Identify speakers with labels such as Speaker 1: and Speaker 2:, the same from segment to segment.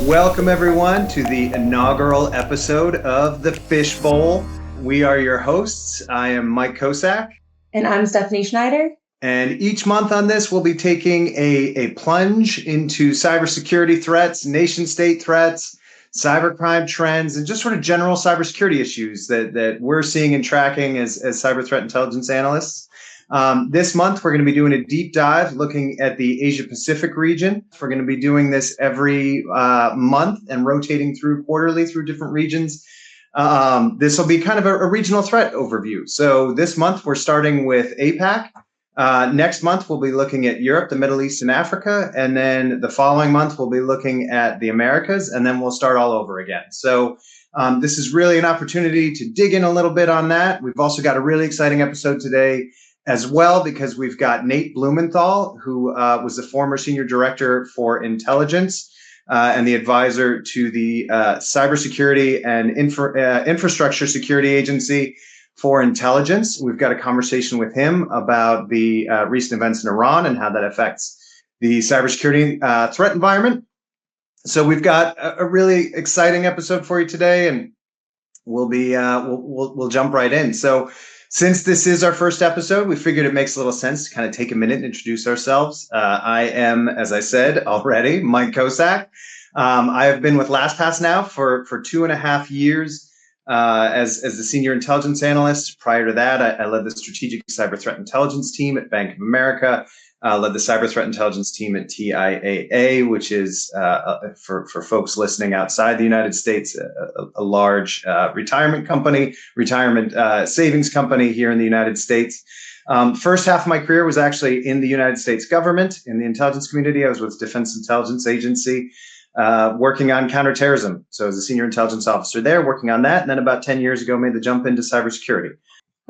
Speaker 1: Welcome, everyone, to the inaugural episode of the Phish Bowl. We are your hosts. I am Mike Kosak.
Speaker 2: And I'm Stephanie Schneider.
Speaker 1: And each month on this, we'll be taking a plunge into cybersecurity threats, nation-state threats, cybercrime trends, and just sort of general cybersecurity issues that we're seeing and tracking as cyber threat intelligence analysts. This month, we're going to be doing a deep dive looking at the Asia Pacific region. We're going to be doing this every month and rotating through quarterly through different regions. This will be kind of a regional threat overview. So this month, we're starting with APAC. Next month, we'll be looking at Europe, the Middle East, and Africa. And then the following month, we'll be looking at the Americas, and then we'll start all over again. So this is really an opportunity to dig in a little bit on that. We've also got a really exciting episode today as well, because we've got Nate Blumenthal, who was the former senior director for intelligence and the advisor to the Cybersecurity and Infrastructure Security Agency for Intelligence. We've got a conversation with him about the recent events in Iran and how that affects the cybersecurity threat environment. So we've got a really exciting episode for you today, and we'll jump right in. So since this is our first episode, we figured it makes a little sense to kind of take a minute and introduce ourselves. I am, as I said already, Mike Kosak. I have been with LastPass now for 2.5 years as the senior intelligence analyst. Prior to that, I led the strategic cyber threat intelligence team at Bank of America. Led the cyber threat intelligence team at TIAA, which is, for folks listening outside the United States, a large retirement savings company here in the United States. First half of my career was actually in the United States government, in the intelligence community. I was with Defense Intelligence Agency, working on counterterrorism. So I was a senior intelligence officer there, working on that. And then about 10 years ago, made the jump into cybersecurity.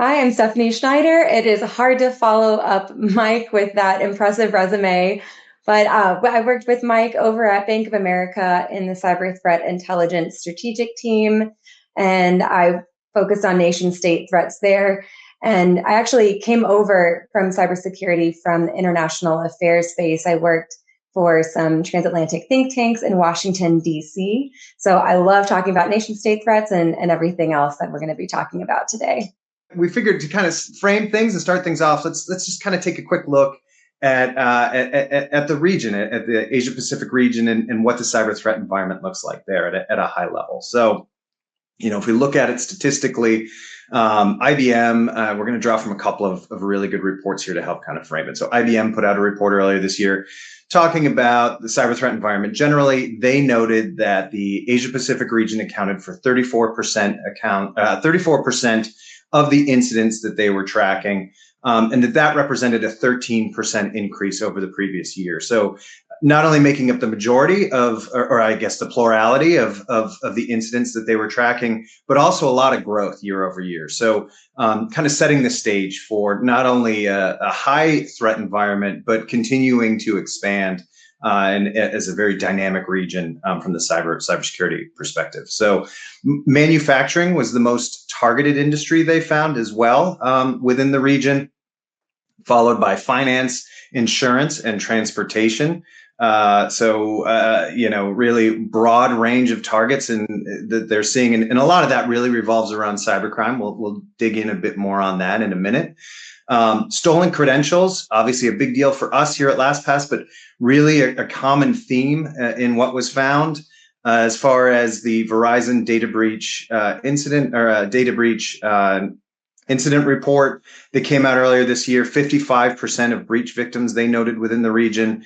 Speaker 2: Hi, I'm Stephanie Schneider. It is hard to follow up Mike with that impressive resume, but I worked with Mike over at Bank of America in the cyber threat intelligence strategic team, and I focused on nation-state threats there. And I actually came over from cybersecurity from the international affairs space. I worked for some transatlantic think tanks in Washington, D.C. So I love talking about nation-state threats and everything else that we're going to be talking about today.
Speaker 1: We figured to kind of frame things and start things off, let's just kind of take a quick look at the region, at the Asia Pacific region, and what the cyber threat environment looks like there at a high level. So, if we look at it statistically, IBM, we're going to draw from a couple of really good reports here to help kind of frame it. So IBM put out a report earlier this year talking about the cyber threat environment. Generally, they noted that the Asia Pacific region accounted for 34% of the incidents that they were tracking, and that represented a 13% increase over the previous year. So not only making up the majority of, or I guess the plurality of the incidents that they were tracking, but also a lot of growth year over year. So kind of setting the stage for not only a high threat environment, but continuing to expand and as a very dynamic region from the cybersecurity perspective. So manufacturing was the most targeted industry they found as well within the region, followed by finance, insurance, and transportation. Really broad range of targets and that they're seeing. And a lot of that really revolves around cybercrime. We'll dig in a bit more on that in a minute. Stolen credentials, obviously a big deal for us here at LastPass, but really a common theme in what was found as far as the Verizon data breach incident report that came out earlier this year. 55% of breach victims they noted within the region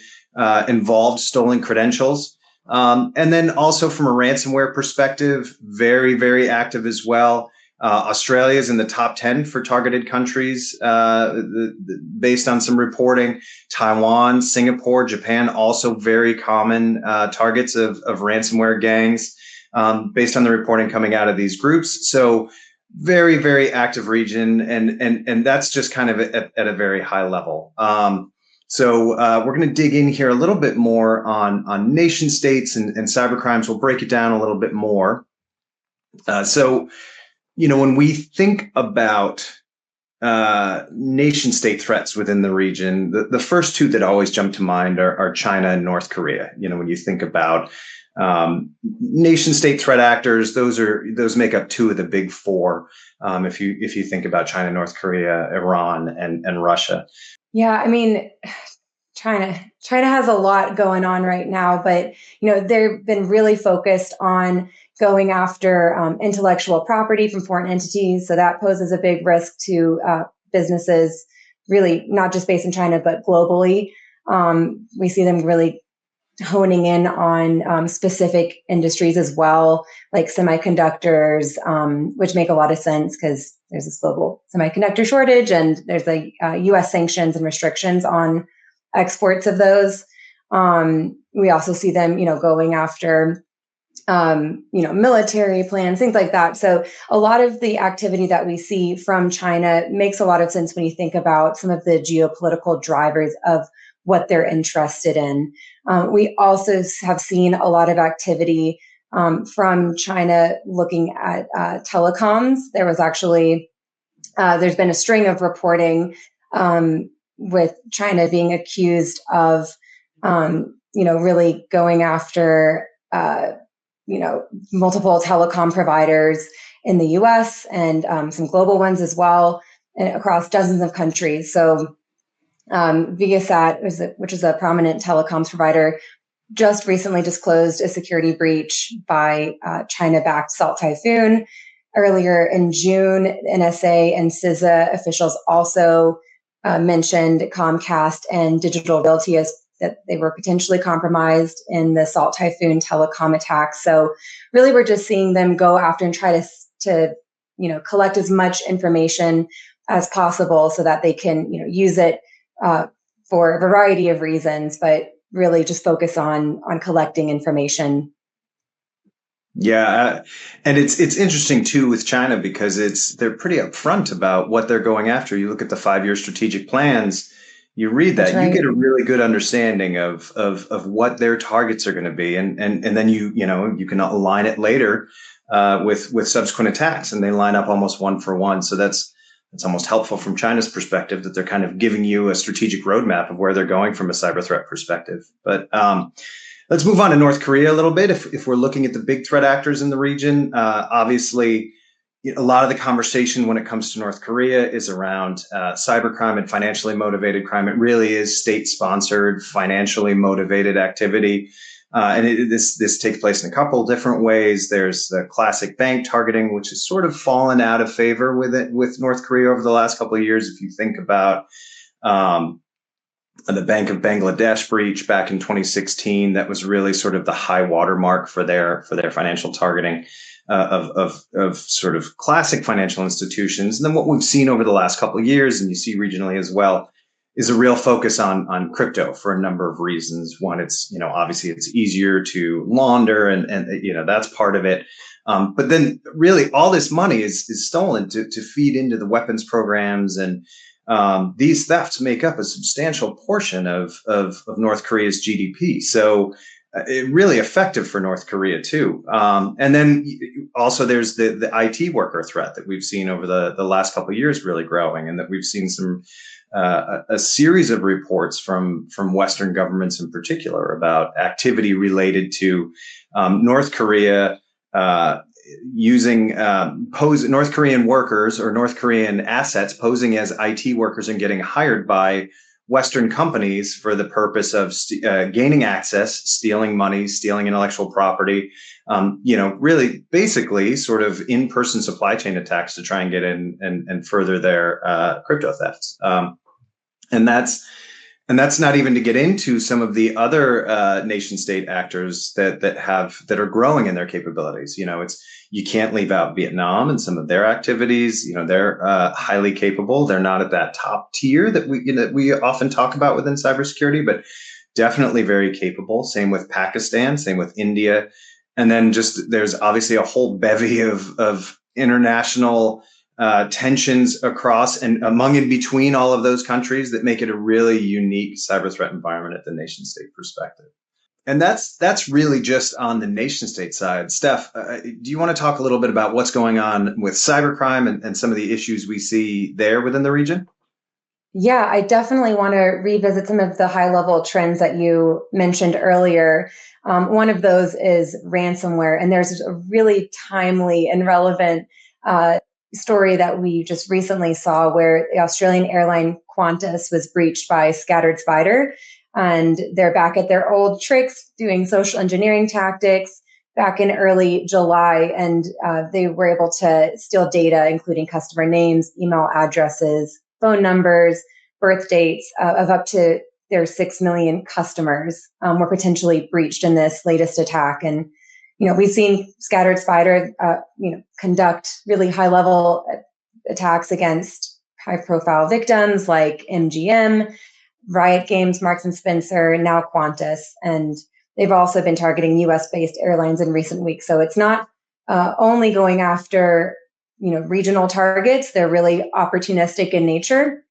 Speaker 1: involved stolen credentials. And then also from a ransomware perspective, very, very active as well. Australia is in the top 10 for targeted countries based on some reporting. Taiwan, Singapore, Japan, also very common targets of ransomware gangs based on the reporting coming out of these groups. So very, very active region. And that's just kind of at a very high level. So we're going to dig in here a little bit more on nation states and cyber crimes. We'll break it down a little bit more. When we think about nation state threats within the region, the first two that always jump to mind are China and North Korea. When you think about nation state threat actors, those make up two of the big four. If you think about China, North Korea, Iran, and Russia.
Speaker 2: Yeah, I mean, China has a lot going on right now, but they've been really focused on going after intellectual property from foreign entities. So that poses a big risk to businesses, really not just based in China but globally. We see them really honing in on specific industries as well, like semiconductors, which make a lot of sense because there's this global semiconductor shortage, and there's U.S. sanctions and restrictions on exports of those. We also see them, going after, military plans, things like that. So a lot of the activity that we see from China makes a lot of sense when you think about some of the geopolitical drivers of what they're interested in. We also have seen a lot of activity from China looking at telecoms. There was actually, there's been a string of reporting with China being accused of, really going after, multiple telecom providers in the US and some global ones as well, and across dozens of countries. So Viasat, which is a prominent telecoms provider, just recently disclosed a security breach by China-backed Salt Typhoon. Earlier in June, NSA and CISA officials also mentioned Comcast and Digital Realty as that they were potentially compromised in the Salt Typhoon telecom attack. So really, we're just seeing them go after and try to collect as much information as possible so that they can use it for a variety of reasons, but really just focus on collecting information.
Speaker 1: Yeah, and it's interesting too with China because they're pretty upfront about what they're going after. You look at the 5-year strategic plans, you read that,
Speaker 2: right.
Speaker 1: You get a really good understanding of what their targets are going to be, and then you can align it later with subsequent attacks, and they line up almost one for one. So that's almost helpful from China's perspective that they're kind of giving you a strategic roadmap of where they're going from a cyber threat perspective. But let's move on to North Korea a little bit. If we're looking at the big threat actors in the region, obviously, a lot of the conversation when it comes to North Korea is around cybercrime and financially motivated crime. It really is state-sponsored, financially motivated activity. And this takes place in a couple different ways. There's the classic bank targeting, which has sort of fallen out of favor with North Korea over the last couple of years. If you think about the Bank of Bangladesh breach back in 2016, that was really sort of the high watermark for their financial targeting of sort of classic financial institutions. And then what we've seen over the last couple of years, and you see regionally as well, is a real focus on crypto for a number of reasons. One, it's obviously it's easier to launder, and that's part of it. But then really all this money is stolen to feed into the weapons programs, and these thefts make up a substantial portion of North Korea's GDP. So really effective for North Korea too. And then also there's the IT worker threat that we've seen over the last couple of years really growing, and that we've seen some a series of reports from Western governments in particular about activity related to North Korea using North Korean workers or North Korean assets posing as IT workers and getting hired by Western companies for the purpose of gaining access, stealing money, stealing intellectual property, really basically sort of in-person supply chain attacks to try and get in and further their crypto thefts. And that's not even to get into some of the other nation state actors that are growing in their capabilities. You can't leave out Vietnam and some of their activities. They're highly capable. They're not at that top tier that we often talk about within cybersecurity, but definitely very capable. Same with Pakistan, same with India. And then there's obviously a whole bevy of international tensions across and among and between all of those countries that make it a really unique cyber threat environment at the nation state perspective. And that's really just on the nation state side. Steph, do you want to talk a little bit about what's going on with cybercrime and some of the issues we see there within the region?
Speaker 2: Yeah, I definitely want to revisit some of the high level trends that you mentioned earlier. One of those is ransomware, and there's a really timely and relevant story that we just recently saw where the Australian airline Qantas was breached by Scattered Spider, and they're back at their old tricks doing social engineering tactics back in early July, and they were able to steal data, including customer names, email addresses, phone numbers, birth dates of up to their 6 million customers were potentially breached in this latest attack. And, we've seen Scattered Spider, conduct really high level attacks against high profile victims like MGM, Riot Games, Marks and Spencer, and now Qantas. And they've also been targeting US based airlines in recent weeks. So it's not only going after, regional targets, they're really opportunistic in nature.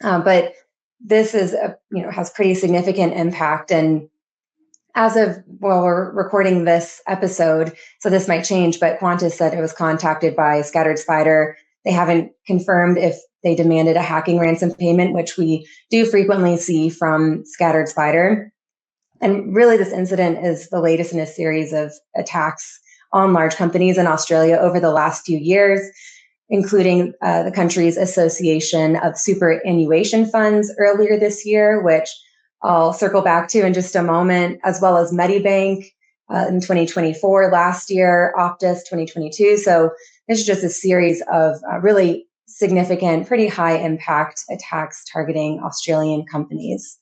Speaker 2: But this is has pretty significant impact. And as of we're recording this episode, so this might change, but Qantas said it was contacted by Scattered Spider. They haven't confirmed if they demanded a hacking ransom payment, which we do frequently see from Scattered Spider. And really, this incident is the latest in a series of attacks on large companies in Australia over the last few years, including the country's Association of Superannuation Funds earlier this year, which I'll circle back to in just a moment, as well as Medibank in 2024, last year, Optus 2022. So this is just a series of really significant, pretty high impact attacks targeting Australian companies.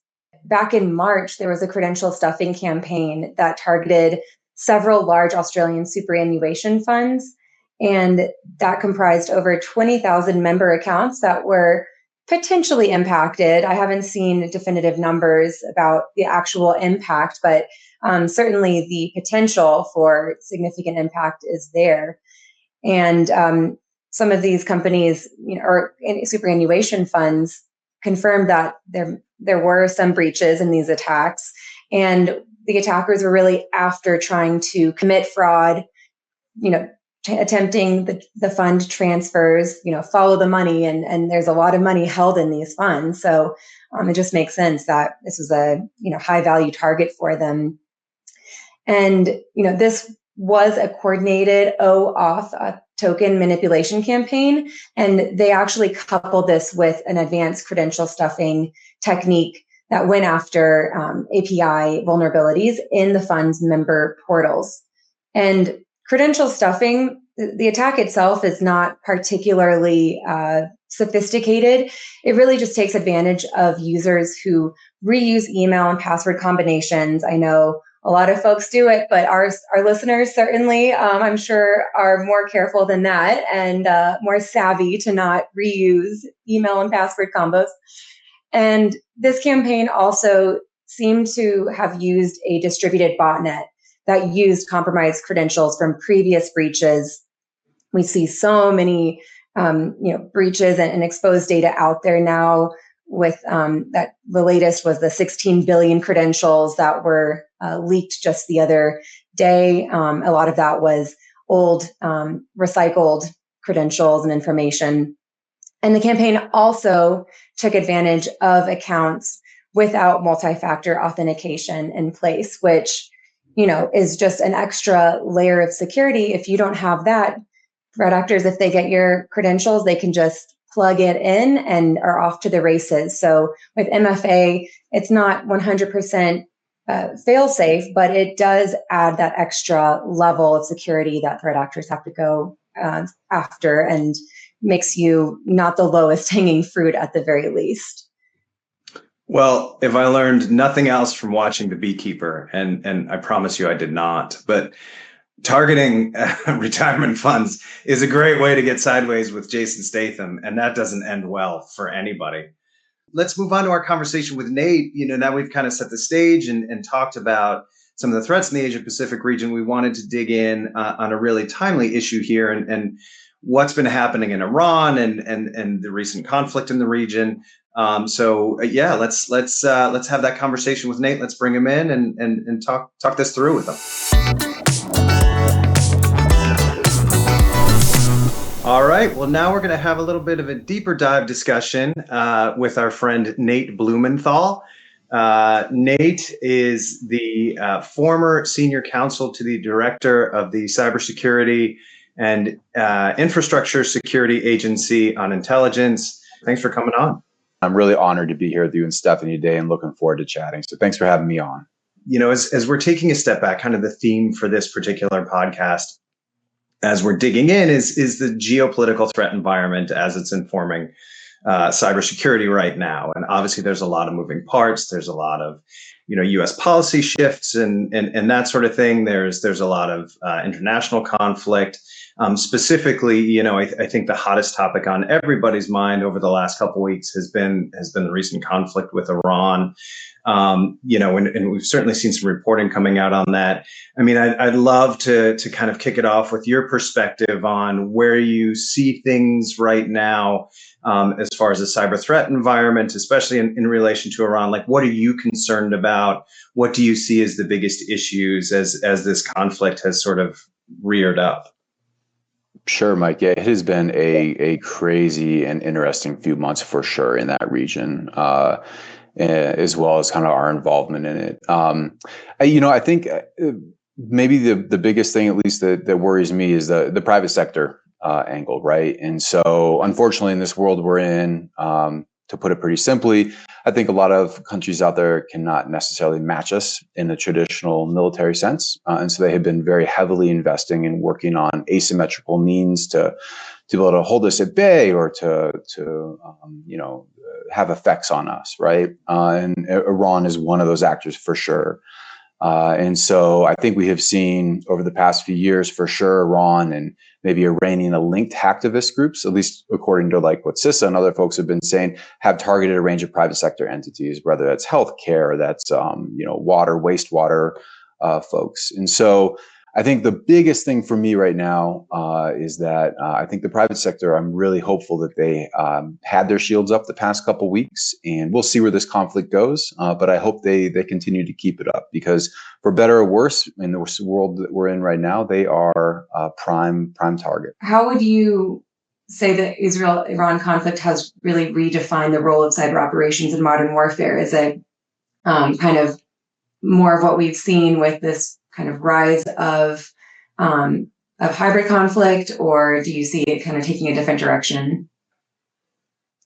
Speaker 2: Back in March, there was a credential stuffing campaign that targeted several large Australian superannuation funds. And that comprised over 20,000 member accounts that were potentially impacted. I haven't seen definitive numbers about the actual impact, but certainly the potential for significant impact is there. And some of these companies, or superannuation funds, confirmed that there were some breaches in these attacks, and the attackers were really after trying to commit fraud, attempting the fund transfers, follow the money, and there's a lot of money held in these funds. So it just makes sense that this was a high value target for them. And this was a coordinated OAuth token manipulation campaign, and they actually coupled this with an advanced credential stuffing technique that went after API vulnerabilities in the fund's member portals. And credential stuffing, the attack itself is not particularly sophisticated. It really just takes advantage of users who reuse email and password combinations. I know a lot of folks do it, but our listeners certainly, I'm sure, are more careful than that and more savvy to not reuse email and password combos. And this campaign also seemed to have used a distributed botnet that used compromised credentials from previous breaches. We see so many, breaches and exposed data out there now. With that, the latest was the 16 billion credentials that were leaked just the other day. A lot of that was old, recycled credentials and information. And the campaign also took advantage of accounts without multi-factor authentication in place, which is just an extra layer of security. If you don't have that, threat actors, if they get your credentials, they can just plug it in and are off to the races. So with MFA, it's not 100% fail-safe, but it does add that extra level of security that threat actors have to go after, and makes you not the lowest hanging fruit at the very least.
Speaker 1: Well, if I learned nothing else from watching The Beekeeper, and I promise you I did not, but targeting retirement funds is a great way to get sideways with Jason Statham, and that doesn't end well for anybody. Let's move on to our conversation with Nate. Now we've kind of set the stage and talked about some of the threats in the Asia Pacific region. We wanted to dig in on a really timely issue here and what's been happening in Iran and the recent conflict in the region. Yeah, let's have that conversation with Nate. Let's bring him in and talk this through with him. All right. Well, now we're going to have a little bit of a deeper dive discussion with our friend Nate Blumenthal. Nate is the former senior counsel to the director of the Cybersecurity and Infrastructure Security Agency on Intelligence. Thanks for coming on.
Speaker 3: I'm really honored to be here with you and Stephanie today and looking forward to chatting. So thanks for having me on.
Speaker 1: You know, as we're taking a step back, kind of the theme for this particular podcast, as we're digging in, is the geopolitical threat environment as it's informing cybersecurity right now. And obviously there's a lot of moving parts. There's a lot of, U.S. policy shifts and that sort of thing. There's a lot of international conflict. Specifically, I think the hottest topic on everybody's mind over the last couple of weeks has been the recent conflict with Iran. And we've certainly seen some reporting coming out on that. I mean, I'd love to kind of kick it off with your perspective on where you see things right now as far as the cyber threat environment, especially in relation to Iran. Like, what are you concerned about? What do you see as the biggest issues as this conflict has sort of reared up?
Speaker 3: Sure, Mike. Yeah, it has been a crazy and interesting few months for sure in that region. As well as kind of our involvement in it. I think maybe the biggest thing, at least that worries me, is the private sector angle, right? And so unfortunately in this world we're in, to put it pretty simply, I think a lot of countries out there cannot necessarily match us in the traditional military sense. And so they have been very heavily investing in working on asymmetrical means to be able to hold us at bay or to have effects on us, right? And Iran is one of those actors for sure. And so I think we have seen over the past few years for sure Iran and maybe Iranian-linked hacktivist groups, at least according to like what CISA and other folks have been saying, have targeted a range of private sector entities, whether that's healthcare, that's water, wastewater folks. And so I think the biggest thing for me right now is that I think the private sector, I'm really hopeful that they had their shields up the past couple weeks, and we'll see where this conflict goes. But I hope they continue to keep it up, because for better or worse, in the world that we're in right now, they are a prime target.
Speaker 2: How would you say the Israel-Iran conflict has really redefined the role of cyber operations in modern warfare? Is it kind of more of what we've seen with this kind of rise of hybrid conflict, or do you see it kind of taking a different direction?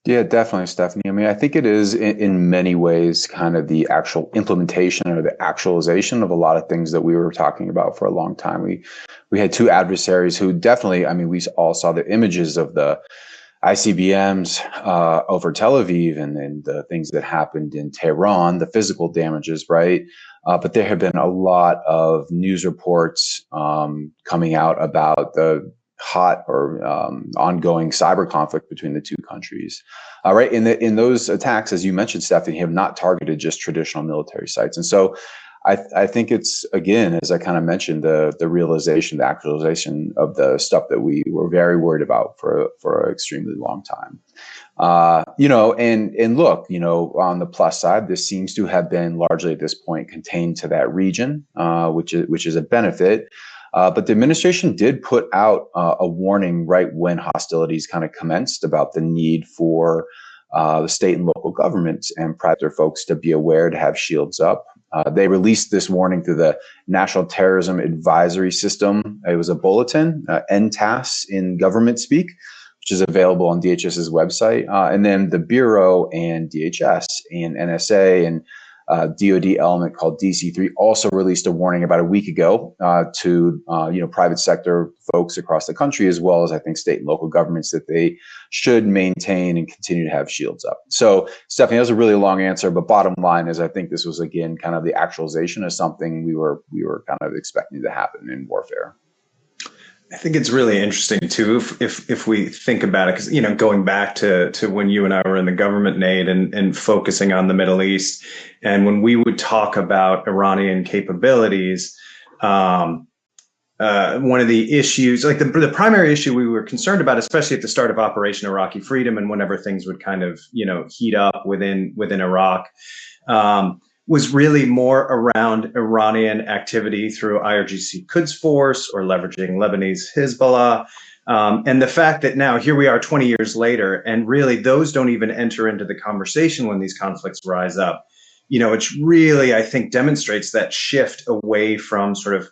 Speaker 3: Yeah, definitely, Stephanie. I mean, I think it is in many ways kind of the actual implementation or the actualization of a lot of things that we were talking about for a long time. We had two adversaries who definitely, I mean, we all saw the images of the ICBMs over Tel Aviv and the things that happened in Tehran, the physical damages, right? But there have been a lot of news reports coming out about the hot or ongoing cyber conflict between the two countries. Right, in those attacks, as you mentioned, Stephanie, have not targeted just traditional military sites, and so I think it's, again, as I kind of mentioned, the realization, the actualization of the stuff that we were very worried about for an extremely long time. And look, on the plus side, this seems to have been largely at this point contained to that region, which is a benefit. But the administration did put out a warning right when hostilities kind of commenced about the need for the state and local governments and private folks to be aware, to have shields up. They released this warning through the National Terrorism Advisory System. It was a bulletin, NTAS in government speak, which is available on DHS's website. And then the Bureau and DHS and NSA and DoD element called DC3 also released a warning about a week ago to private sector folks across the country, as well as I think state and local governments, that they should maintain and continue to have shields up. So, Stephanie, that was a really long answer, but bottom line is I think this was, again, kind of the actualization of something we were kind of expecting to happen in warfare.
Speaker 1: I think it's really interesting too, if we think about it, because going back to when you and I were in the government, Nate, and focusing on the Middle East, and when we would talk about Iranian capabilities, one of the issues, like the primary issue we were concerned about, especially at the start of Operation Iraqi Freedom and whenever things would kind of, heat up within Iraq, was really more around Iranian activity through IRGC Quds Force or leveraging Lebanese Hezbollah. And the fact that now here we are 20 years later, and really those don't even enter into the conversation when these conflicts rise up. It's really, I think, demonstrates that shift away from sort of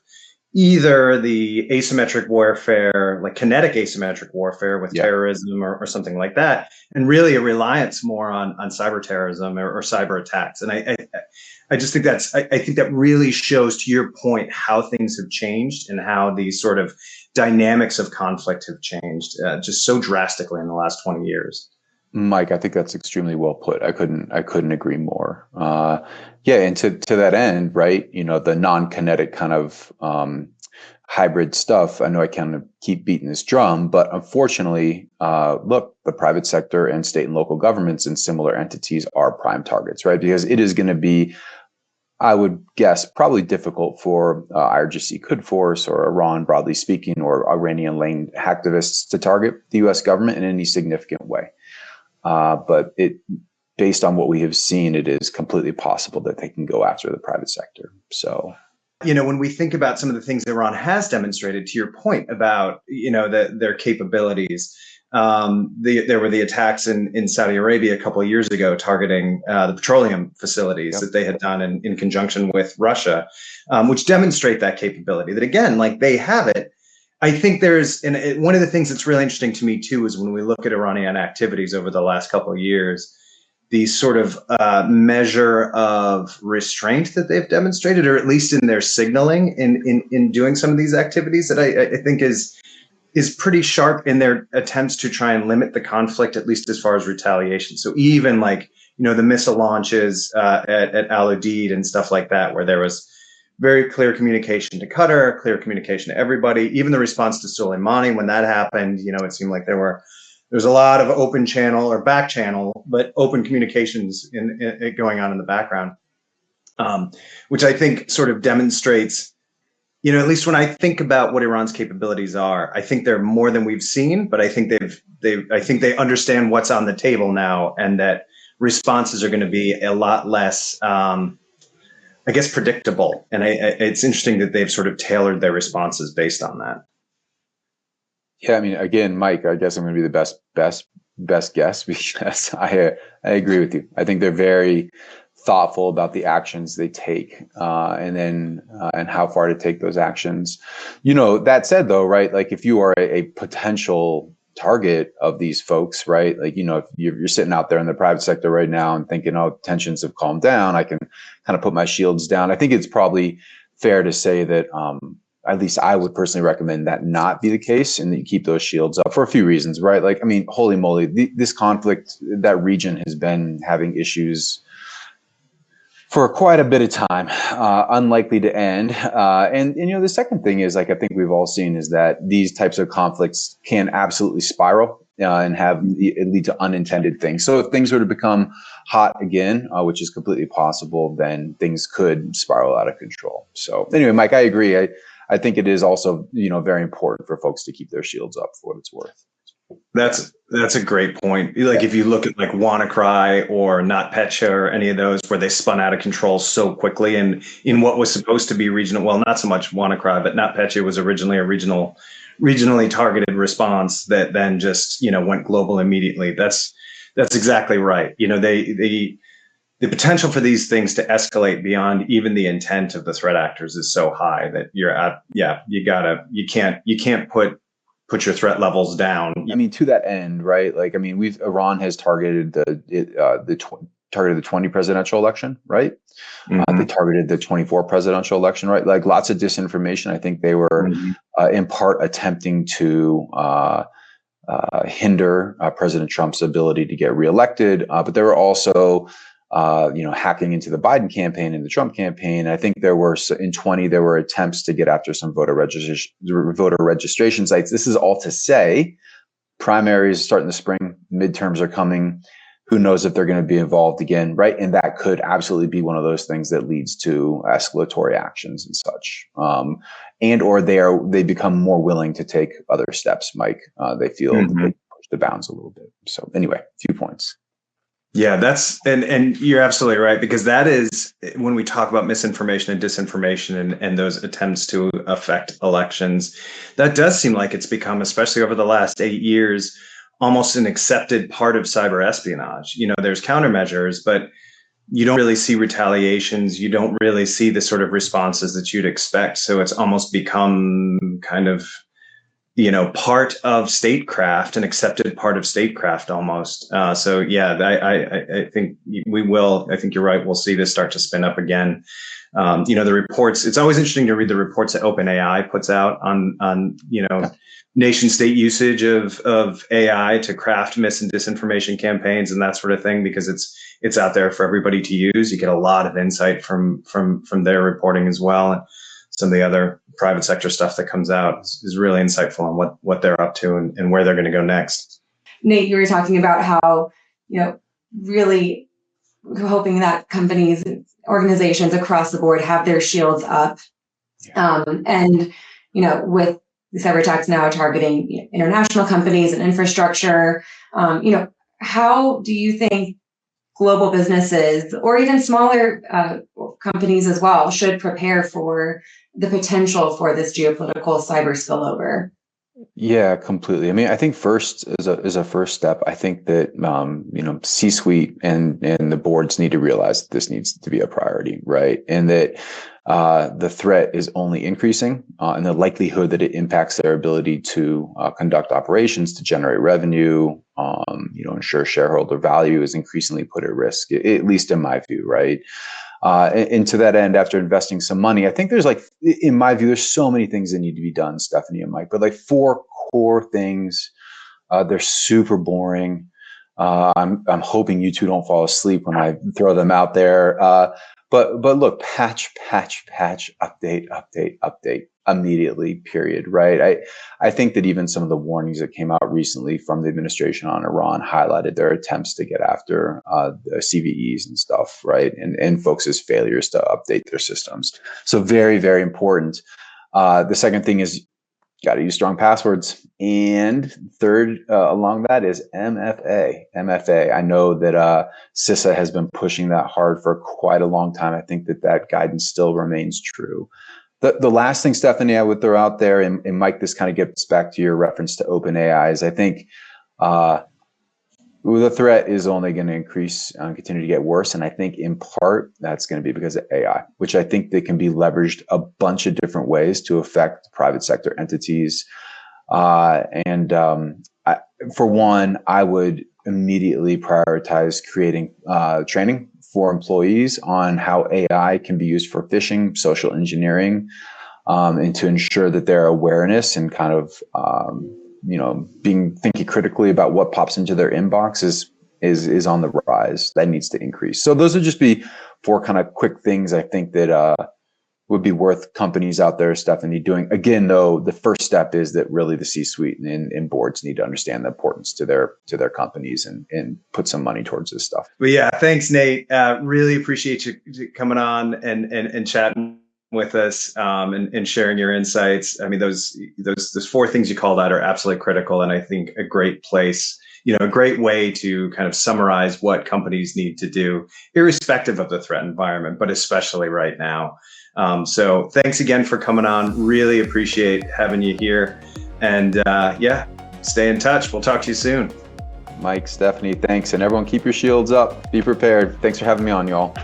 Speaker 1: either the asymmetric warfare, like kinetic asymmetric warfare with terrorism or something like that, and really a reliance more on cyber terrorism or cyber attacks. And I just think I think that really shows, to your point, how things have changed and how these sort of dynamics of conflict have changed just so drastically in the last 20 years.
Speaker 3: Mike, I think that's extremely well put. I couldn't agree more. And to that end, right? The non-kinetic kind of hybrid stuff. I know I kind of keep beating this drum, but unfortunately, look, the private sector and state and local governments and similar entities are prime targets, right? Because it is going to be, I would guess, probably difficult for IRGC Quds Force or Iran, broadly speaking, or Iranian-linked hacktivists to target the U.S. government in any significant way. But based on what we have seen, it is completely possible that they can go after the private sector. So,
Speaker 1: when we think about some of the things Iran has demonstrated, to your point about, their capabilities, there were the attacks in Saudi Arabia a couple of years ago targeting the petroleum facilities that they had done in conjunction with Russia, which demonstrate that capability, that again, like they have it. I think one of the things that's really interesting to me too is when we look at Iranian activities over the last couple of years, the sort of measure of restraint that they've demonstrated, or at least in their signaling in doing some of these activities, that I think is pretty sharp in their attempts to try and limit the conflict, at least as far as retaliation. So even like, the missile launches at Al Udeid and stuff like that, where there was very clear communication to Qatar, clear communication to everybody. Even the response to Soleimani, when that happened, it seemed like there's a lot of open channel or back channel, but open communications in going on in the background, which I think sort of demonstrates, at least when I think about what Iran's capabilities are, I think they're more than we've seen, but I think I think they understand what's on the table now, and that responses are going to be a lot less, I guess, predictable. And it's interesting that they've sort of tailored their responses based on that.
Speaker 3: Yeah, I mean, again, Mike, I guess I'm going to be the best guess, because I agree with you. I think they're very thoughtful about the actions they take, and how far to take those actions. That said, though, right? Like if you are a potential target of these folks, right? Like, if you're sitting out there in the private sector right now and thinking, oh, tensions have calmed down, I can kind of put my shields down. I think it's probably fair to say that, at least I would personally recommend that not be the case, and that you keep those shields up for a few reasons, right? Like, I mean, holy moly, this conflict, that region has been having issues for quite a bit of time, unlikely to end. And the second thing is, like, I think we've all seen, is that these types of conflicts can absolutely spiral and lead to unintended things. So if things were to become hot again, which is completely possible, then things could spiral out of control. So anyway, Mike, I agree. I think it is also, very important for folks to keep their shields up for what it's worth.
Speaker 1: That's a great point. Like if you look at like WannaCry or NotPetya or any of those, where they spun out of control so quickly, and in what was supposed to be regional, well, not so much WannaCry, but NotPetya was originally a regionally targeted response that then just, went global immediately. That's exactly right. The potential for these things to escalate beyond even the intent of the threat actors is so high that you can't put your threat levels down.
Speaker 3: I mean, to that end, right? Like, I mean, Iran has targeted the 20 presidential election, right? Mm-hmm. They targeted the 24 presidential election, right? Like lots of disinformation. I think they were in part attempting to hinder President Trump's ability to get reelected, but there were also hacking into the Biden campaign and the Trump campaign. I think there were attempts to get after some voter registration sites. This is all to say, primaries start in the spring, midterms are coming. who knows if they're going to be involved again, right? And that could absolutely be one of those things that leads to escalatory actions and such. And or they become more willing to take other steps, Mike. They feel that they push the bounds a little bit. So anyway, a few points.
Speaker 1: Yeah, that's and you're absolutely right, because that is when we talk about misinformation and disinformation and those attempts to affect elections, that does seem like it's become, especially over the last 8 years, almost an accepted part of cyber espionage. There's countermeasures, but you don't really see retaliations. You don't really see the sort of responses that you'd expect. So it's almost become kind of part of statecraft, an accepted part of statecraft almost. So yeah, I think we will. I think you're right. We'll see this start to spin up again. The reports. It's always interesting to read the reports that OpenAI puts out on nation state usage of AI to craft mis and disinformation campaigns and that sort of thing, because it's out there for everybody to use. You get a lot of insight from their reporting as well. And some of the other private sector stuff that comes out is really insightful on what they're up to and where they're going to go next.
Speaker 2: Nate, you were talking about how, really hoping that companies, organizations across the board have their shields up. And, with the cyber attacks now targeting international companies and infrastructure, how do you think global businesses or even smaller companies as well should prepare for the potential for this geopolitical cyber spillover?
Speaker 3: Yeah, completely. I mean, I think first as a first step, I think that C-suite and the boards need to realize that this needs to be a priority, right? And that the threat is only increasing, and the likelihood that it impacts their ability to conduct operations, to generate revenue, ensure shareholder value is increasingly put at risk, at least in my view, right? And to that end, after investing some money, I think there's in my view, there's so many things that need to be done, Stephanie and Mike, but 4 core things. They're super boring. I'm hoping you two don't fall asleep when I throw them out there. But look, patch, update immediately, period, right? I think that even some of the warnings that came out recently from the administration on Iran highlighted their attempts to get after the CVEs and stuff, right? And folks' failures to update their systems. So very, very important. The second thing is got to use strong passwords. And third, along that is MFA. I know that CISA has been pushing that hard for quite a long time. I think that guidance still remains true. The last thing, Stephanie, I would throw out there, and Mike, this kind of gets back to your reference to OpenAI, is I think the threat is only going to increase and continue to get worse. And I think in part that's going to be because of AI, which I think they can be leveraged a bunch of different ways to affect private sector entities. For one, I would immediately prioritize creating training for employees on how AI can be used for phishing, social engineering, and to ensure that their awareness and kind of thinking critically about what pops into their inbox is on the rise. That needs to increase. So those would just be 4 kind of quick things I think that would be worth companies out there, Stephanie, doing. Again, though, the first step is that really the C-suite and boards need to understand the importance to their companies and put some money towards this stuff.
Speaker 1: But yeah, thanks, Nate. Really appreciate you coming on and chatting with us and sharing your insights. I mean, those 4 things you called out are absolutely critical, and I think a great place, a great way to kind of summarize what companies need to do, irrespective of the threat environment, but especially right now. So thanks again for coming on. Really appreciate having you here. And stay in touch. We'll talk to you soon.
Speaker 3: Mike, Stephanie, thanks. And everyone keep your shields up. Be prepared. Thanks for having me on, y'all.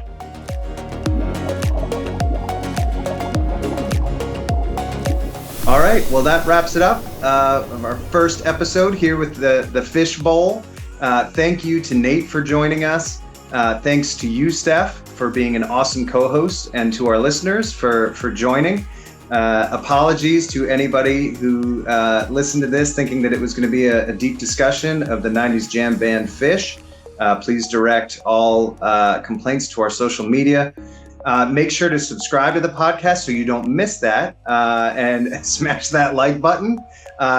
Speaker 1: All right. Well, that wraps it up of our first episode here with the Phish Bowl. Thank you to Nate for joining us. Thanks to you, Steph, for being an awesome co-host, and to our listeners for joining. Apologies to anybody who listened to this thinking that it was going to be a deep discussion of the 90s jam band Phish. Please direct all complaints to our social media. Make sure to subscribe to the podcast so you don't miss that, and smash that like button.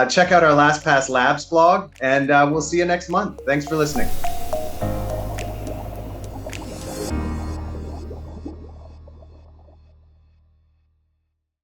Speaker 1: Check out our LastPass Labs blog, and we'll see you next month. Thanks for listening.